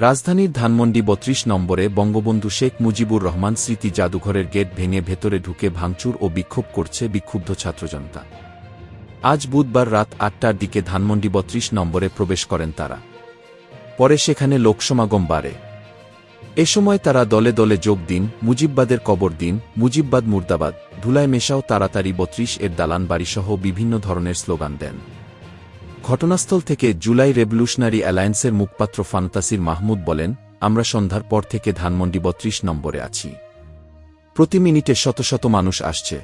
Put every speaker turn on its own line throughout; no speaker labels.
রাজধানীর ধানমন্ডি ৩২ নম্বরে বঙ্গবন্ধু শেখ মুজিবুর রহমান স্মৃতি জাদুঘরের গেট ভেঙে ভেতরে ঢুকে ভাঙচুর ও বিক্ষোভ করছে বিক্ষুব্ধ ছাত্রজনতা। আজ বুধবার রাত ৮টার দিকে ধানমন্ডি ৩২ নম্বরে প্রবেশ করেন তারা। পরে সেখানে লোকসমাগম বাড়ে। এ সময় তারা দলে দলে যোগ দিন, মুজিববাদের কবর দিন, মুজিববাদ মুর্দাবাদ, ধুলায় মেশাও তাড়াতাড়ি ৩২ এর দালান বাড়িসহ বিভিন্ন ধরনের স্লোগান দেন। ঘটনাস্থল থেকে জুলাই রেভলিউশনারি অ্যালায়েন্সের মুখপাত্র ফান্তাসির মাহমুদ বলেন, আমরা সন্ধ্যার পর থেকে ধানমন্ডি ৩২ নম্বরে আছি। প্রতি মিনিটে শত শত মানুষ আসছে।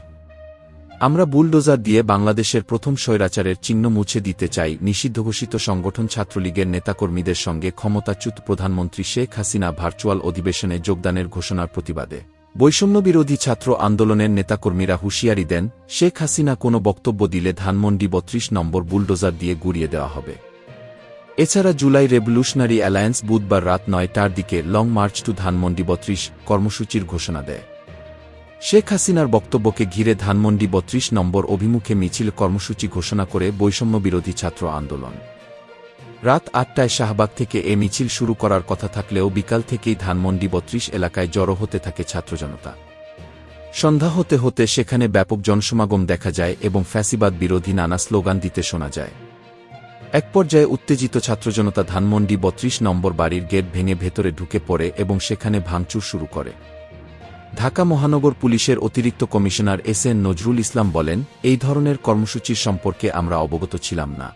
আমরা বুলডোজার দিয়ে বাংলাদেশের প্রথম স্বৈরাচারের চিহ্ন মুছে দিতে চাই। নিষিদ্ধঘোষিত সংগঠন ছাত্রলীগের নেতাকর্মীদের সঙ্গে ক্ষমতাচ্যুত প্রধানমন্ত্রী শেখ হাসিনা ভার্চুয়াল অধিবেশনে যোগদানের ঘোষণার প্রতিবাদে বৈষম্যবিরোধী ছাত্র আন্দোলনের নেতাকর্মীরা হুঁশিয়ারি দেন, শেখ হাসিনা কোনো বক্তব্য দিলে ধানমন্ডি ৩২ নম্বর বুলডোজার দিয়ে গুড়িয়ে দেওয়া হবে। এছাড়া জুলাই রেভলিউশনারি অ্যালায়েন্স বুধবার রাত ৯টার দিকে লং মার্চ টু ধানমন্ডি ৩২ কর্মসূচির ঘোষণা দেয়। শেখ হাসিনার বক্তব্যকে ঘিরে ধানমন্ডি ৩২ নম্বর অভিমুখে মিছিল কর্মসূচি ঘোষণা করে বৈষম্যবিরোধী ছাত্র আন্দোলন। রাত ৮টায় শাহবাগ থেকে এ মিছিল শুরু করার কথা থাকলেও বিকাল থেকেই ধানমন্ডি ৩২ এলাকায় জড়ো হতে থাকে ছাত্রজনতা। সন্ধ্যা হতে হতে সেখানে ব্যাপক জনসমাগম দেখা যায় এবং ফ্যাসিবাদ বিরোধী নানা স্লোগান দিতে শোনা যায়। এক পর্যায়ে উত্তেজিত ছাত্রজনতা ধানমন্ডি ৩২ নম্বর বাড়ির গেট ভেঙে ভেতরে ঢুকে পড়ে এবং সেখানে ভাঙচুর শুরু করে। ঢাকা মহানগর পুলিশের অতিরিক্ত commissioner S N Nazrul Islam বলেন, এই ধরনের কর্মসূচির সম্পর্কে আমরা অবগত ছিলাম না।